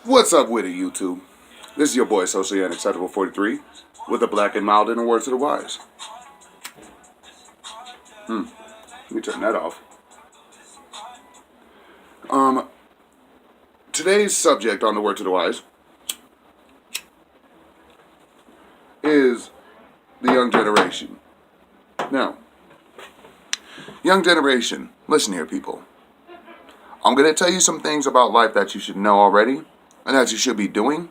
What's up with it, YouTube? This is your boy, Socially Unacceptable 43, with a black and mild and a word to the wise. Let me turn that off. Today's subject on the word to the wise is the young generation. Now, young generation, listen here, people. I'm going to tell you some things about life that you should know already and that you should be doing.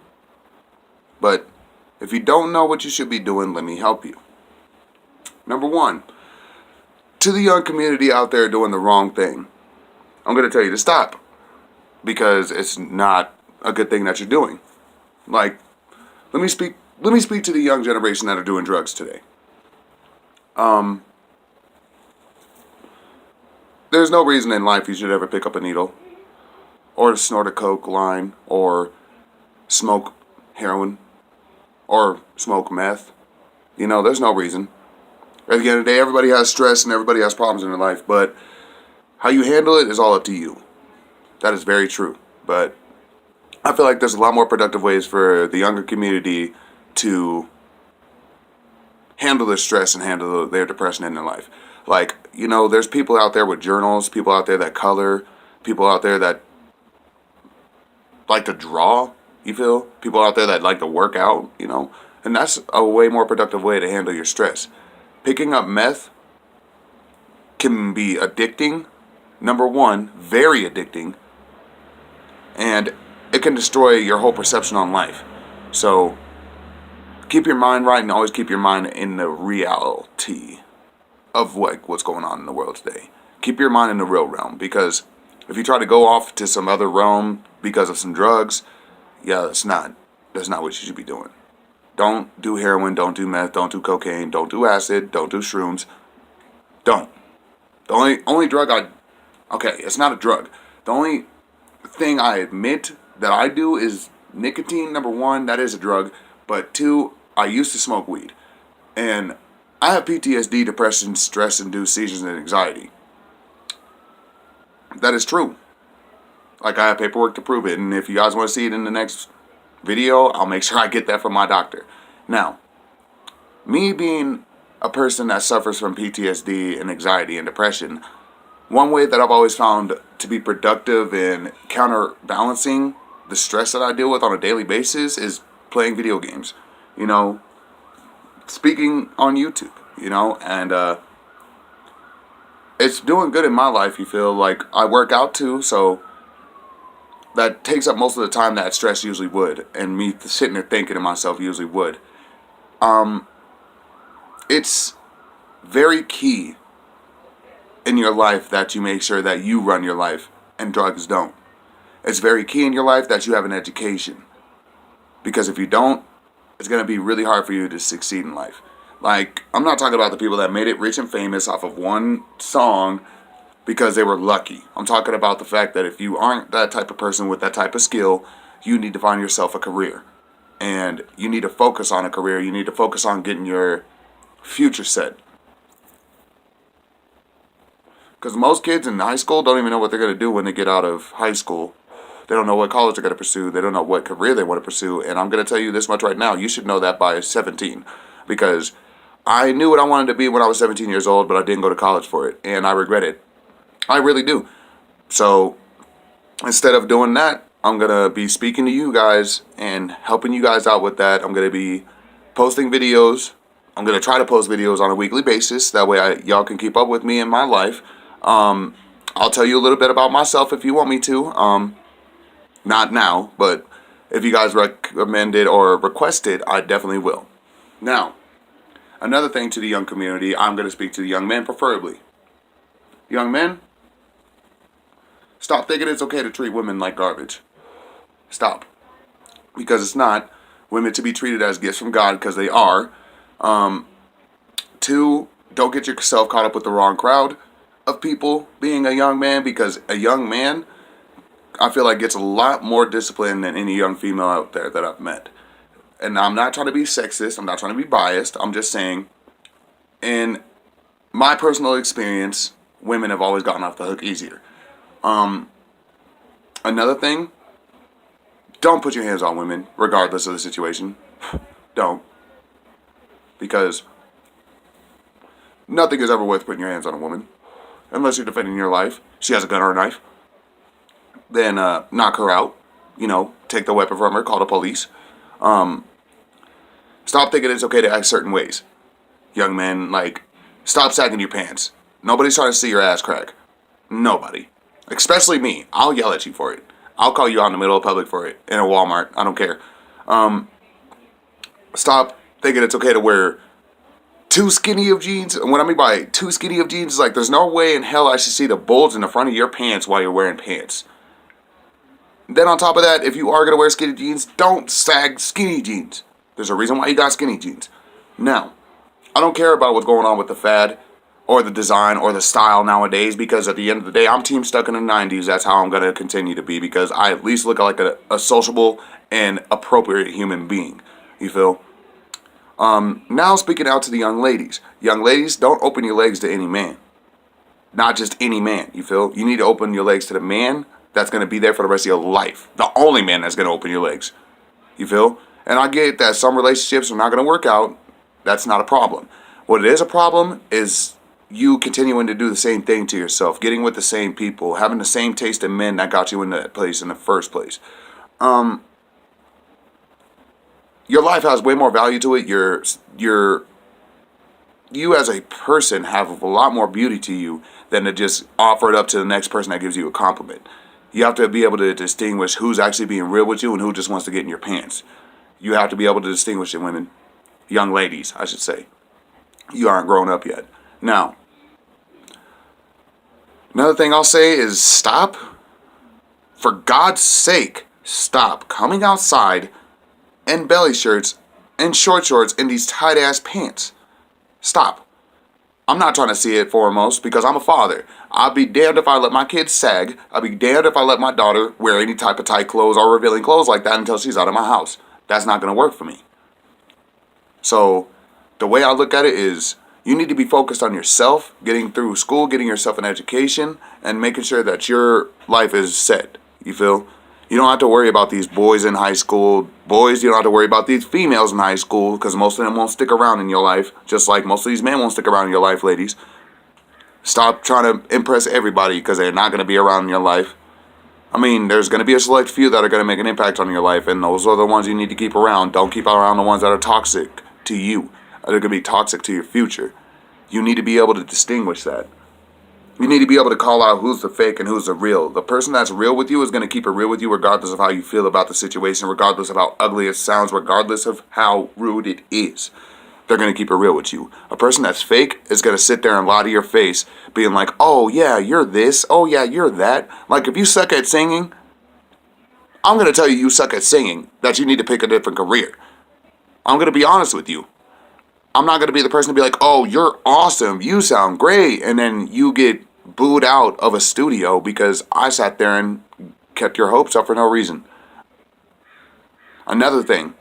But if you don't know what you should be doing, let me help you. Number one, to the young community out there doing the wrong thing, I'm going to tell you to stop, because it's not a good thing that you're doing. Like, let me speak to the young generation that are doing drugs today. There's no reason in life you should ever pick up a needle or snort a coke line or smoke heroin or smoke meth. There's no reason. At the end of the day, everybody has stress and everybody has problems in their life, but how you handle it is all up to you. That is very true. But I feel like there's a lot more productive ways for the younger community to handle their stress and handle their depression in their life. Like, there's people out there with journals, people out there that color, people out there that like to draw, you feel? People out there that like to work out, And that's a way more productive way to handle your stress. Picking up meth can be addicting. Number one, very addicting. And it can destroy your whole perception on life. So keep your mind right and always keep your mind in the reality of what's going on in the world today. Keep your mind in the real realm, because if you try to go off to some other realm because of some drugs, that's not what you should be doing. Don't do heroin, don't do meth, don't do cocaine, don't do acid, don't do shrooms. Don't. The only drug it's not a drug. The only thing I admit that I do is nicotine. Number one, that is a drug. But two, I used to smoke weed. And I have PTSD, depression, stress-induced seizures, and anxiety. That is true. Like, I have paperwork to prove it. And if you guys want to see it in the next video, I'll make sure I get that from my doctor. Now, me being a person that suffers from PTSD and anxiety and depression, one way that I've always found to be productive in counterbalancing the stress that I deal with on a daily basis is playing video games. Speaking on YouTube, and it's doing good in my life, you feel. Like, I work out too, so that takes up most of the time that stress usually would, and me sitting there thinking to myself usually would. It's very key in your life that you make sure that you run your life and drugs don't. It's very key in your life that you have an education, because if you don't, it's going to be really hard for you to succeed in life. Like, I'm not talking about the people that made it rich and famous off of one song because they were lucky. I'm talking about the fact that if you aren't that type of person with that type of skill, you need to find yourself a career. And you need to focus on a career. You need to focus on getting your future set. Because most kids in high school don't even know what they're going to do when they get out of high school. They don't know what college they're going to pursue. They don't know what career they want to pursue. And I'm going to tell you this much right now. You should know that by 17. Because I knew what I wanted to be when I was 17 years old, but I didn't go to college for it. And I regret it. I really do. So instead of doing that, I'm going to be speaking to you guys and helping you guys out with that. I'm going to be posting videos. I'm going to try to post videos on a weekly basis. That way y'all can keep up with me in my life. I'll tell you a little bit about myself if you want me to. Not now, but if you guys recommend it or request it, I definitely will. Now, another thing to the young community, I'm going to speak to the young men preferably. Young men, stop thinking it's okay to treat women like garbage. Stop. Because it's not. Women to be treated as gifts from God, because they are. Two, don't get yourself caught up with the wrong crowd of people being a young man, because a young man, I feel like, gets a lot more discipline than any young female out there that I've met. And I'm not trying to be sexist. I'm not trying to be biased. I'm just saying, in my personal experience, women have always gotten off the hook easier. Another thing, don't put your hands on women, regardless of the situation. Don't. Because nothing is ever worth putting your hands on a woman. Unless you're defending your life. She has a gun or a knife. Then knock her out. Take the weapon from her, call the police. Stop thinking it's okay to act certain ways. Young men, stop sagging your pants. Nobody's trying to see your ass crack. Nobody. Especially me. I'll yell at you for it. I'll call you out in the middle of public for it. In a Walmart. I don't care. Stop thinking it's okay to wear too skinny of jeans. And what I mean by too skinny of jeans is there's no way in hell I should see the bulge in the front of your pants while you're wearing pants. Then on top of that, if you are going to wear skinny jeans, don't sag skinny jeans. There's a reason why you got skinny jeans. Now, I don't care about what's going on with the fad or the design or the style nowadays, because at the end of the day, I'm team stuck in the 90s. That's how I'm going to continue to be, because I at least look like a sociable and appropriate human being. You feel? Now speaking out to the young ladies. Young ladies, don't open your legs to any man. Not just any man, you feel? You need to open your legs to the man that's going to be there for the rest of your life. The only man that's going to open your legs. You feel? And I get that some relationships are not going to work out. That's not a problem. What it is a problem is you continuing to do the same thing to yourself. Getting with the same people. Having the same taste in men that got you in that place in the first place. Your life has way more value to it. You as a person have a lot more beauty to you than to just offer it up to the next person that gives you a compliment. You have to be able to distinguish who's actually being real with you and who just wants to get in your pants. You have to be able to distinguish it, women. Young ladies, I should say. You aren't grown up yet. Now, another thing I'll say is stop. For God's sake, stop coming outside in belly shirts and short shorts in these tight ass pants. Stop. I'm not trying to see it foremost because I'm a father. I'll be damned if I let my kids sag. I'll be damned if I let my daughter wear any type of tight clothes or revealing clothes like that until she's out of my house. That's not going to work for me. So the way I look at it is you need to be focused on yourself, getting through school, getting yourself an education, and making sure that your life is set. You feel? You don't have to worry about these boys in high school. Boys, you don't have to worry about these females in high school because most of them won't stick around in your life, just like most of these men won't stick around in your life, ladies. Stop trying to impress everybody because they're not going to be around in your life. I mean, there's going to be a select few that are going to make an impact on your life, and those are the ones you need to keep around. Don't keep around the ones that are toxic to you. They're going to be toxic to your future. You need to be able to distinguish that. You need to be able to call out who's the fake and who's the real. The person that's real with you is going to keep it real with you regardless of how you feel about the situation, regardless of how ugly it sounds, regardless of how rude it is. They're going to keep it real with you. A person that's fake is going to sit there and lie to your face, being like, oh yeah, you're this, oh yeah, you're that. Like if you suck at singing, I'm going to tell you suck at singing, that you need to pick a different career. I'm going to be honest with you. I'm not going to be the person to be like, oh, you're awesome, you sound great, and then you get booed out of a studio because I sat there and kept your hopes up for no reason. Another thing,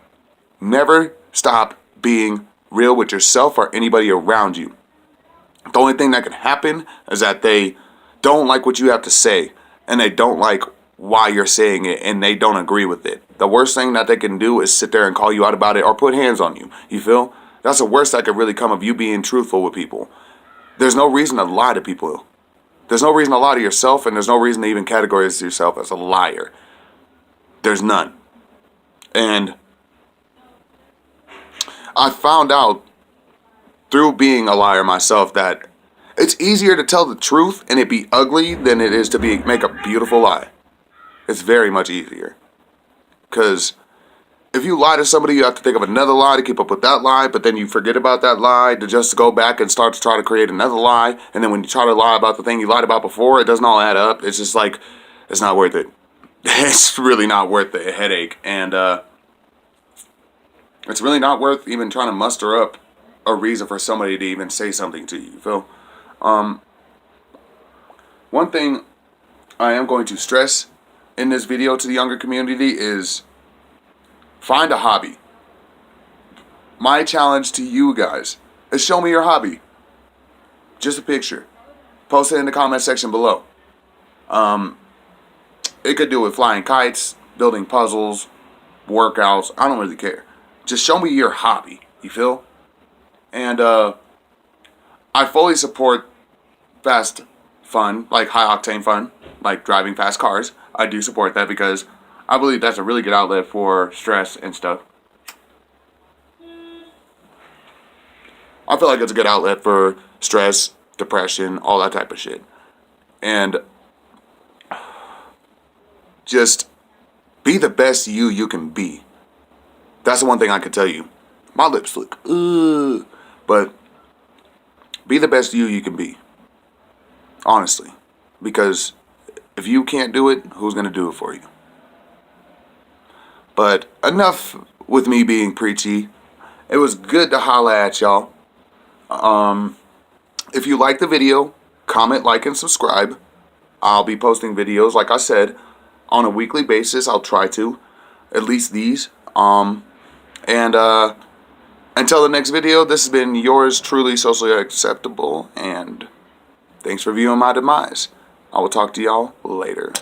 never stop being real with yourself or anybody around you. The only thing that can happen is that they don't like what you have to say, and they don't like why you're saying it, and they don't agree with it. The worst thing that they can do is sit there and call you out about it or put hands on you. You feel? That's the worst that could really come of you being truthful with people. There's no reason to lie to people. There's no reason to lie to yourself, and there's no reason to even categorize yourself as a liar. There's none. And I found out through being a liar myself that it's easier to tell the truth and it be ugly than it is to make a beautiful lie. It's very much easier. Because if you lie to somebody, you have to think of another lie to keep up with that lie, but then you forget about that lie to just go back and start to try to create another lie, and then when you try to lie about the thing you lied about before, it doesn't all add up. It's just like, it's not worth it. It's really not worth the headache, and it's really not worth even trying to muster up a reason for somebody to even say something to you, you feel? One thing I am going to stress in this video to the younger community is find a hobby. My challenge to you guys is show me your hobby. Just a picture. Post it in the comment section below. It could do with flying kites, building puzzles, workouts. I don't really care. Just show me your hobby. You feel? And I fully support fast fun, like high octane fun, like driving fast cars. I do support that because I believe that's a really good outlet for stress and stuff. I feel like it's a good outlet for stress, depression, all that type of shit. And just be the best you can be. That's the one thing I can tell you. My lips look, but be the best you can be. Honestly. Because if you can't do it, who's going to do it for you? But enough with me being preachy. It was good to holla at y'all. If you like the video, comment, like, and subscribe. I'll be posting videos, like I said, on a weekly basis. I'll try to. At least these. And until the next video, this has been yours truly, Socially Acceptable, and thanks for viewing my demise. I will talk to y'all later.